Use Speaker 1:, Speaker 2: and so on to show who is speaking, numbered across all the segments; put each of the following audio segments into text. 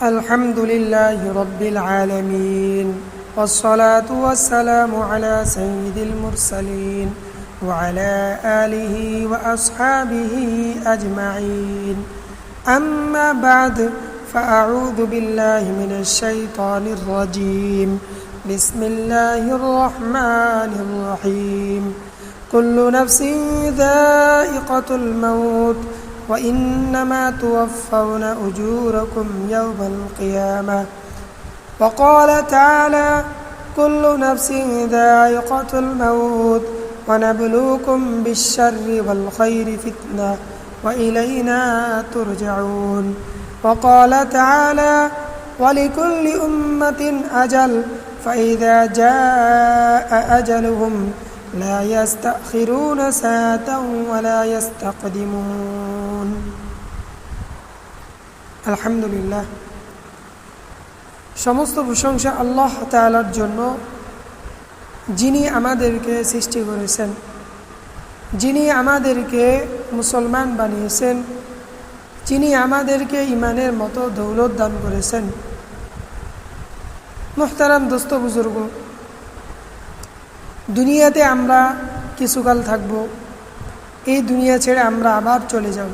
Speaker 1: الحمد لله رب العالمين والصلاة والسلام على سيد المرسلين وعلى آله وأصحابه أجمعين أما بعد فأعوذ بالله من الشيطان الرجيم بسم الله الرحمن الرحيم كل نفس ذائقة الموت وإنما توفون أجوركم يوم القيامة وقال تعالى كل نفس ذائقة الموت ونبلوكم بالشر والخير فتنة وإلينا ترجعون وقال تعالى ولكل أمة أجل فإذا جاء أجلهم لا يستأخرون ساعة ولا يستقدمون الحمد لله সমস্ত প্রশংসা আল্লাহ তাআলার জন্য, যিনি আমাদেরকে সৃষ্টি করেছেন, যিনি আমাদেরকে মুসলমান বানিয়েছেন, যিনি আমাদেরকে ঈমানের মতো দৌলত দান করেছেন। মুহতারাম দোস্ত বুজুর্গ, দুনিয়াতে আমরা কিছুকাল থাকব, এই দুনিয়া ছেড়ে আমরা আবার চলে যাব।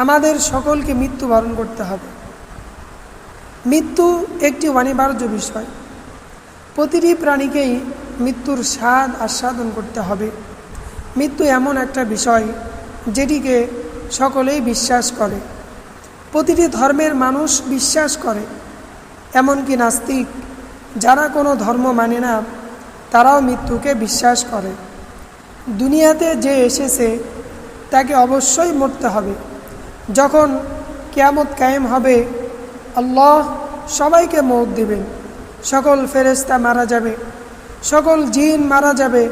Speaker 1: আমাদের সকলকে মৃত্যুবরণ করতে হবে। মৃত্যু একটি অনিবার্য বিষয়। প্রতিটি প্রাণীকেই মৃত্যুর স্বাদ আস্বাদন করতে হবে। মৃত্যু এমন একটা বিষয় যেটিকে সকলেই বিশ্বাস করে, প্রতিটি ধর্মের মানুষ বিশ্বাস করে, এমনকি নাস্তিক যারা কোনো ধর্ম মানে না তারাও মৃত্যুকে বিশ্বাস করে। দুনিয়াতে যে এসেছে তাকে অবশ্যই মরতে হবে। যখন কিয়ামত কায়েম হবে, আল্লাহ সবাইকে মওত দেবেন। সকল ফেরেশতা মারা যাবে, সকল জিন মারা যাবে,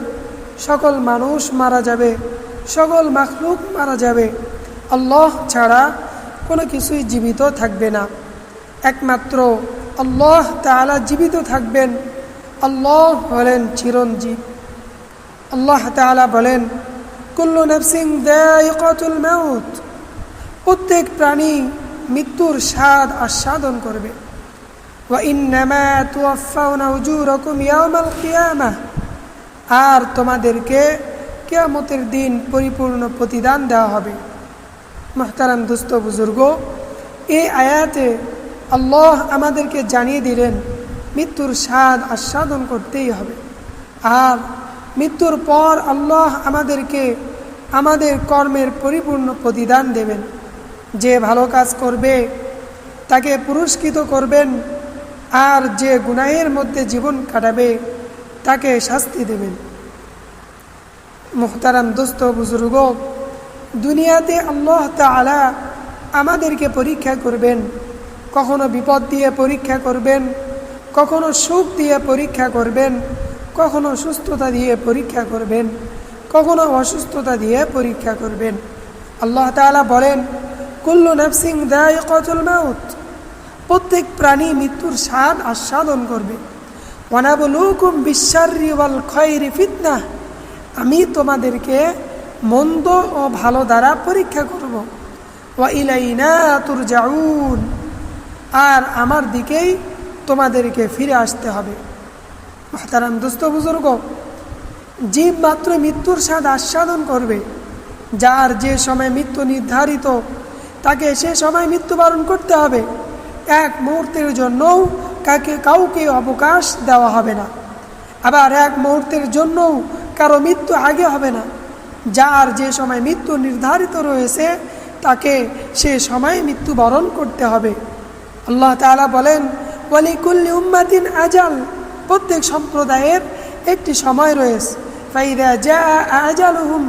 Speaker 1: সকল মানুষ মারা যাবে, সকল মাখলুক মারা যাবে। আল্লাহ ছাড়া কোনো কিছুই জীবিত থাকবে না। একমাত্র আল্লাহ তাআলা জীবিত থাকবেন। আল্লাহ হলেন চিরঞ্জীব। আল্লাহ তাআলা বলেন কুল্লু নাফসিন যায়িকাতুল মাউত, প্রত্যেক প্রাণী মৃত্যুর স্বাদ আস্বাদন করবে। ওয়া ইন্নামা তুওয়াফাউনা উজুরাকুম ইয়াওমাল কিয়ামাহ, আর তোমাদেরকে কিয়ামতের দিন পরিপূর্ণ প্রতিদান দেওয়া হবে। মুহতারাম দোস্ত বুজুর্গ, এই আয়াতে আল্লাহ আমাদেরকে জানিয়ে দিলেন মৃত্যুর স্বাদ আস্বাদন করতেই হবে। আর মৃত্যুর পর আল্লাহ আমাদেরকে আমাদের কর্মের পরিপূর্ণ প্রতিদান দেবেন। যে ভালো কাজ করবে তাকে পুরস্কৃত করবেন, আর যে গুনাহের মধ্যে জীবন কাটাবে তাকে শাস্তি দেবেন। মুহতারাম দোস্ত বুজুর্গ, দুনিয়াতে আল্লাহ তাআলা আমাদেরকে পরীক্ষা করবেন। কখনো বিপদ দিয়ে পরীক্ষা করবেন, কখনো সুখ দিয়ে পরীক্ষা করবেন, কখনো সুস্থতা দিয়ে পরীক্ষা করবেন, কখনো অসুস্থতা দিয়ে পরীক্ষা করবেন। আল্লাহ তাআলা বলেন কুল্লু নাফসিন যায়িকাতুল মাউত, প্রত্যেক প্রাণী মৃত্যুর স্বাদ আস্বাদন করবে। ওয়া নাবলুকুম বিশ-শাররি ওয়াল খায়রি ফিতনাহ, আমি তোমাদেরকে মন্দ ও ভালো দ্বারা পরীক্ষা করব। ওয়া ইলাইনা তুরজাউন, আর আমার দিকেই তোমাদেরকে ফিরে আসতে হবে। মুহতারাম দোস্ত বুজুর্গ, জীব মাত্র মৃত্যুর স্বাদ আস্বাদন করবে। যার যে সময় মৃত্যু নির্ধারিত তাকে সে সময় মৃত্যুবরণ করতে হবে। এক মুহূর্তের জন্যও কাউকে অবকাশ দেওয়া হবে না। আবার এক মুহূর্তের জন্যও কারো মৃত্যু আগে হবে না। যার যে সময় মৃত্যু নির্ধারিত রয়েছে তাকে সে সময় মৃত্যুবরণ করতে হবে। আল্লাহ তাআলা বলেন ওয়ালিকুল্লি উম্মাতিন আজাল, প্রত্যেক সম্প্রদায়ের একটি সময় রয়েছে। ফাইদা জাআ আজালুহুম,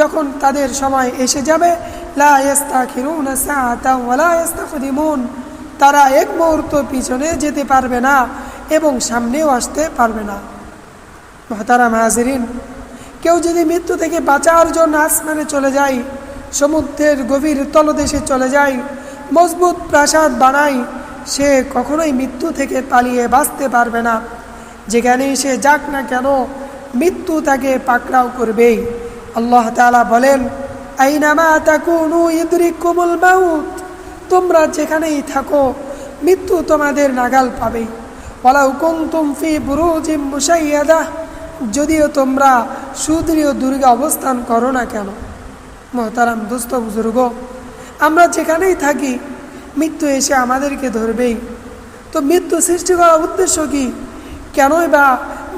Speaker 1: যখন তাদের সময় এসে যাবে, লা ইস্তাখিরুনা সাআতাও ওয়া লা ইস্তাকদিমুন, তারা এক মুহূর্ত পিছনে যেতে পারবে না এবং সামনেও আসতে পারবে না। মুহতারাম হাজিরিন, কেউ যদি মৃত্যু থেকে বাঁচার জন্য আসমানে চলে যায়, সমুদ্রের গভীর তলদেশে চলে যায়, মজবুত প্রাসাদ বানায়, সে কখনোই মৃত্যু থেকে পালিয়ে বাঁচতে পারবে না। যেখানেই সে যাক না কেন মৃত্যু তাকে পাকড়াও করবেই। আল্লাহ তাআলা বলেন আইনামা তাকুনু ইদরিকুমুল মাউত, তোমরা যেখানেই থাকো মৃত্যু তোমাদের নাগাল পাবে। ওয়ালাউ কুনতুম ফি বুরুজিম মুশাইয়াদাহ, যদিও তোমরা সুদৃঢ় দুর্গে অবস্থান করো না কেন। মোহতারাম দোস্ত বুজুর্গ, আমরা যেখানেই থাকি মৃত্যু এসে আমাদেরকে ধরবেই। তো মৃত্যু সৃষ্টি করার উদ্দেশ্য কি? কেনই বা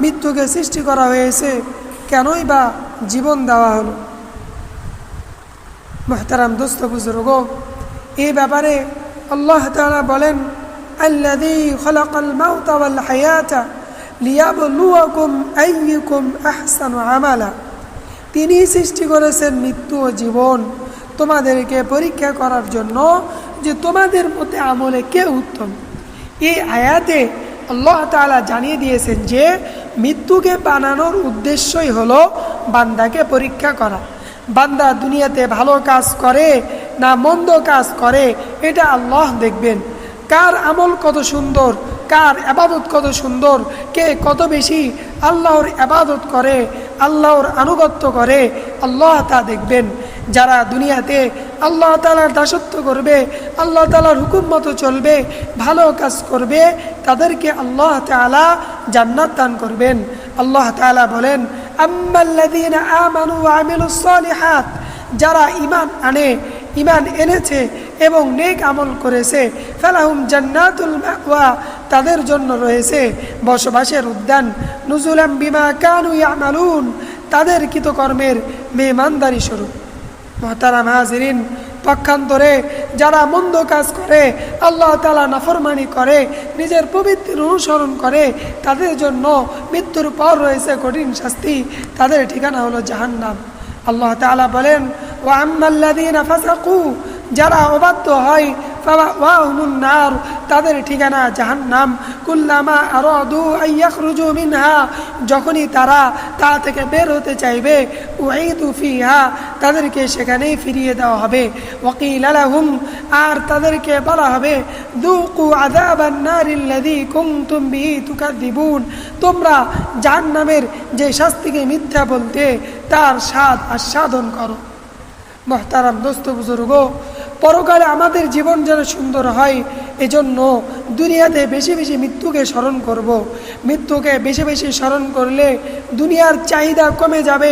Speaker 1: মৃত্যুকে সৃষ্টি করা হয়েছে? কেনই বা জীবন দেওয়া হলো? মোহতারাম দোস্ত বুজুর্গ, এই ব্যাপারে আল্লাহ তাআলা বলেন, আল্লাযী খালাকাল মাউতা ওয়াল হায়াতা লিয়াবলুয়াকুম আইয়ুকুম আহসানু আমালা। তিনি সৃষ্টি করেছেন মৃত্যু ও জীবন তোমাদেরকে পরীক্ষা করার জন্য যে তোমাদের মধ্যে আমলে কে উত্তম। এই আয়াতে আল্লাহ তাআলা জানিয়ে দিয়েছেন যে মৃত্যুকে বানানোর উদ্দেশ্যই হলো বান্দাকে পরীক্ষা করা। বান্দা দুনিয়াতে ভালো কাজ করে না মন্দ কাজ করে, এটা আল্লাহ দেখবেন। কার আমল কত সুন্দর, কার ইবাদত কত সুন্দর, কে কত বেশি আল্লাহর ইবাদত করে, আল্লাহর আনুগত্য করে, আল্লাহ তা দেখবেন। যারা দুনিয়াতে আল্লাহ তাআলার দাসত্ব করবে, আল্লাহ তাআলার হুকুম মতো চলবে, ভালো কাজ করবে, তাদেরকে আল্লাহ তাআলা জান্নাত দান করবেন। আল্লাহ তাআলা বলেন, আম্মাল্লাযীনা আমানু ওয়া আমিলুস সালিহাত, যারা ঈমান এনেছে এবং নেক আমল করেছে, ফালাহুম জান্নাতুল মাওয়া, তাদের জন্য রয়েছে বসবাসের উদ্যান, নুজুলাম বিমা কানু ইয়ামালুন, তাদের কৃতকর্মের মেহমানদারি স্বরূপ। মুহতারাম হাজিরিন, পক্ষান্তরে যারা মন্দ কাজ করে, আল্লাহ তাআলা নাফরমানি করে, নিজের পবিত্র অনুসরণ করে, তাদের জন্য মৃত্যুর পর রয়েছে কঠিন শাস্তি, তাদের ঠিকানা হলো জাহান্নাম। আল্লাহ তাআলা বলেন, ওয়া আম্মাল্লাযীনা ফাসাকু, যারা অবাধ্য হয়, ফাওয়াহুমুন নার, তাদের ঠিকানা জাহান্নাম। কুল্লামা আরাদু আইয়াখরুজু মিনহা, যখনই তারা তা থেকে বের হতে চাইবে, উঈদু ফিহা, তাদেরকে সেখানেই ফিরিয়ে দেওয়া হবে। ওয়াকিলা লাহুম, আর তাদেরকে বলা হবে, যুকু আযাবান নারিল্লাযী কুনতুম বিহি তুকাযযিবুন, তোমরা জাহান্নামের যে শাস্তিকে মিথ্যা বলতে, তার স্বাদ আস্বাদন করো। মুহতারাম দোস্ত বুজুর্গ, পরকালে আমাদের জীবন যেন সুন্দর হয়, এজন্য দুনিয়াতে বেশি বেশি মৃত্যুকে স্মরণ করব। মৃত্যুকে বেশি বেশি স্মরণ করলে দুনিয়ার চাহিদা কমে যাবে,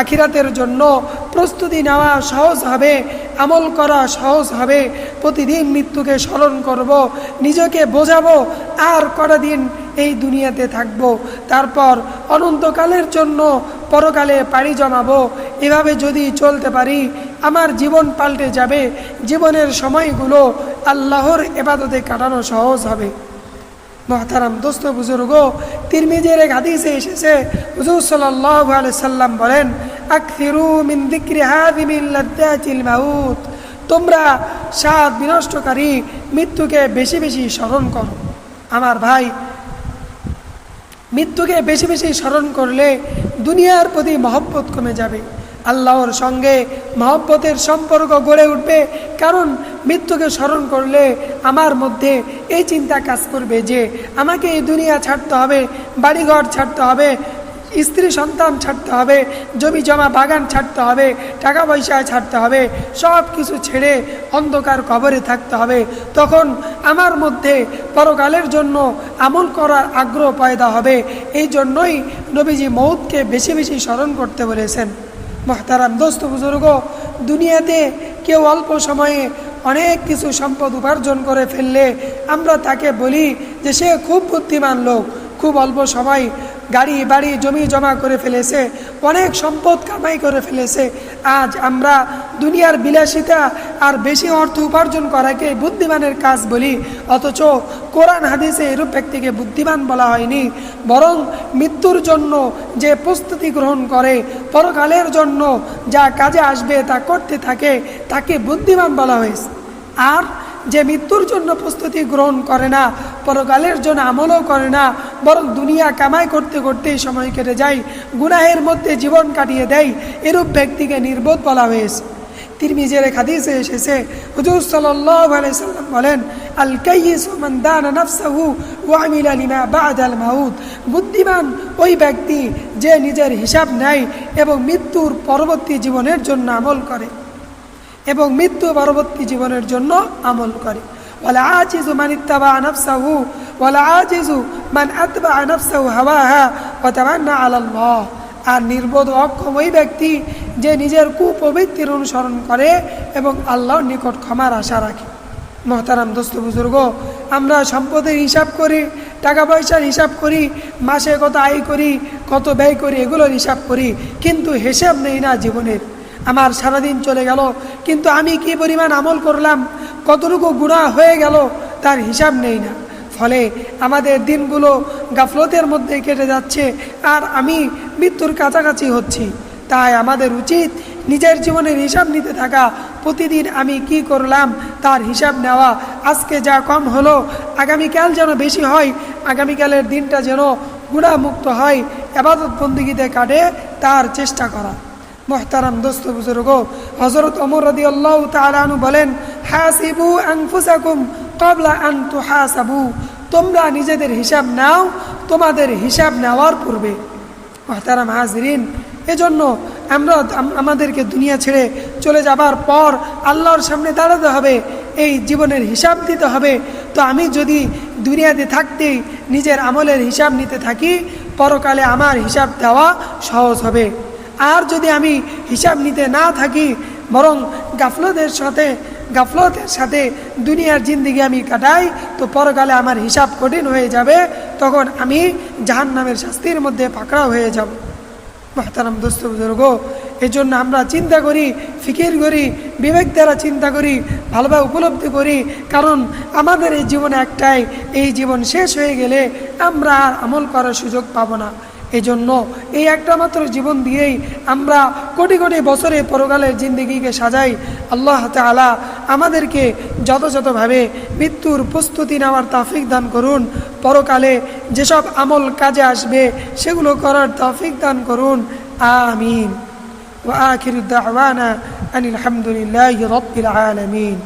Speaker 1: আখিরাতের জন্য প্রস্তুতি নেওয়া সহজ হবে, আমল করা সহজ হবে। প্রতিদিন মৃত্যুকে স্মরণ করব, নিজেকে বোঝাবো আর কটা দিন এই দুনিয়াতে থাকবো, তারপর অনন্তকালের জন্য পরকালে পাড়ি জমাবো। এভাবে যদি চলতে পারি, আমার জীবন পাল্টে যাবে, জীবনের সময়গুলো আল্লাহর ইবাদতে কাটানো সহজ হবে। মুহতারাম দোস্ত বুজুর্গ, তিরমিজির এক হাদিসে এসেছে, হুজুর সাল্লাল্লাহু আলাইহি সাল্লাম বলেন, আকসিরু মিন যিকরি হাযিমিল লাযযাতিল মাউত, তোমরা স্বাদ বিনষ্টকারী মৃত্যুকে বেশি বেশি স্মরণ করো। আমার ভাই, মৃত্যুকে বেশি বেশি স্মরণ করলে দুনিয়ার প্রতি মহব্বত কমে যাবে, আল্লাহর সঙ্গে মহব্বতের সম্পর্ক গড়ে উঠবে। কারণ মৃত্যুকে স্মরণ করলে আমার মধ্যে এই চিন্তা কাজ করবে যে আমাকে এই দুনিয়া ছাড়তে হবে, বাড়িঘর ছাড়তে হবে, স্ত্রী সন্তান ছাড়তে হবে, জমি জমা বাগান ছাড়তে হবে, টাকা পয়সা ছাড়তে হবে, সব কিছু ছেড়ে অন্ধকার কবরে থাকতে হবে। তখন আমার মধ্যে পরকালের জন্য আমল করার আগ্রহ পয়দা হবে। এই জন্যই নবীজি মউতকে বেশি বেশি স্মরণ করতে বলেছেন। মুহতারাম দোস্ত বুজুর্গ, দুনিয়াতে কেউ অল্প সময়ে অনেক কিছু সম্পদ উপার্জন করে ফেললে আমরা তাকে বলি যে সে খুব বুদ্ধিমান লোক, খুব অল্প সময় গাড়ি বাড়ি জমি জমা করে ফেলেছে, অনেক সম্পদ কামাই করে ফেলেছে। আজ আমরা দুনিয়ার বিলাসিতা আর বেশি অর্থ উপার্জন করাকে বুদ্ধিমানের কাজ বলি, অথচ কোরআন হাদিসে এরূপ ব্যক্তিকে বুদ্ধিমান বলা হয়নি, বরং মৃত্যুর জন্য যে প্রস্তুতি গ্রহণ করে, পরকালের জন্য যা কাজে আসবে তা করতে থাকে, তাকে বুদ্ধিমান বলা হয়েছে। আর যে মৃত্যুর জন্য প্রস্তুতি গ্রহণ করে না, পরকালের জন্য আমলও করে না, বরং দুনিয়া কামাই করতে করতেই সময় কেটে যায়, গুনাহের মধ্যে জীবন কাটিয়ে দেয়, এরূপ ব্যক্তিকে নির্বোধ বলা হয়েছে। তিরমিজির এক হাদিসে এসেছে, হুজুর সাল্লাল্লাহু আলাইহি সাল্লাম বলেন, আল কাইয়িসু মান দানা নাফসাহু ওয়া আমিলা লিমা বা'দাল মাউত, বুদ্ধিমান ওই ব্যক্তি যে নিজের হিসাব নেয় এবং মৃত্যুর পরবর্তী জীবনের জন্য আমল করে, এবং মৃত্যু পরবর্তী জীবনের জন্য আমল করে। ওয়ালা আজিজু মান ইত্তাবা নাফসাহু ওয়ালা আজিজু মান আতবা নাফসাহু হাওয়াহা ওয়া তামান্না আলা আল্লাহ। আর নির্বোধ অক্ষম ওই ব্যক্তি যে নিজের কুপ্রবৃত্তির অনুসরণ করে এবং আল্লাহর নিকট ক্ষমার আশা রাখে। মহতারাম দোস্ত বুজুর্গ, আমরা সম্পদের হিসাব করি, টাকা পয়সার হিসাব করি, মাসে কত আয় করি, কত ব্যয় করি, এগুলোর হিসাব করি, কিন্তু হিসাব নেই না জীবনের। আমার সারাদিন চলে গেল, কিন্তু আমি কি পরিমাণ আমল করলাম, কতটুকু গুনাহ হয়ে গেল, তার হিসাব নেই না। ফলে আমাদের দিনগুলো গাফলতের মধ্যে কেটে যাচ্ছে, আর আমি মৃত্যুর কাছাকাছি হচ্ছি। তাই আমাদের উচিত নিজের জীবনের হিসাব নিতে থাকা, প্রতিদিন আমি কি করলাম তার হিসাব নেওয়া। আজকে যা কম হলো আগামীকাল যেন বেশি হয়, আগামীকালের দিনটা যেন গুনাহমুক্ত হয়, ইবাদত বন্দেগীতে কাটে, তার চেষ্টা করা। মুহতারাম দোস্ত বুজুর্গ, হযরত ওমর রাদিয়াল্লাহু তাআলা আনহু বলেন, হাসিবু আনফুসাকুম ক্বাবলা আন তুহাসাবু। তোমরা নিজেদের হিসাব নাও তোমাদের হিসাব নেওয়ার পূর্বে। মুহতারাম হাজিরিন, এজন্য আমরা আমাদেরকে দুনিয়া ছেড়ে চলে যাবার পর আল্লাহর সামনে দাঁড়াতে হবে, এই জীবনের হিসাব দিতে হবে। তো আমি যদি দুনিয়াতে থাকতেই নিজের আমলের হিসাব নিতে থাকি, পরকালে আমার হিসাব দেওয়া সহজ হবে। আর যদি আমি হিসাব নিতে না থাকি, বরং গাফলতের সাথে দুনিয়ার জিন্দেগি আমি কাটাই, তো পরকালে আমার হিসাব কঠিন হয়ে যাবে, তখন আমি জাহান্নামের শাস্তির মধ্যে পাকড়াও হয়ে যাব। মুহতারাম দোস্ত বুজুর্গ, এই জন্য আমরা চিন্তা করি, ফিকির করি, বিবেক দ্বারা চিন্তা করি, ভালোভাবে উপলব্ধি করি, কারণ আমাদের এই জীবন একটাই, এই জীবন শেষ হয়ে গেলে আমরা আর আমল করার সুযোগ পাবো না। এই জন্য এই একটা মাত্র জীবন দিয়েই আমরা কোটি কোটি বছরে পরকালের জিন্দেগিকে সাজাই। আল্লাহ তাআলা আমাদেরকে যথাযথভাবে মৃত্যুর প্রস্তুতি নেওয়ার তৌফিক দান করুন, পরকালে যেসব আমল কাজে আসবে সেগুলো করার তৌফিক দান করুন। আমিন। ওয়া আখিরু দাওয়ানা আনিল হামদুলিল্লাহি রাব্বিল আলামিন।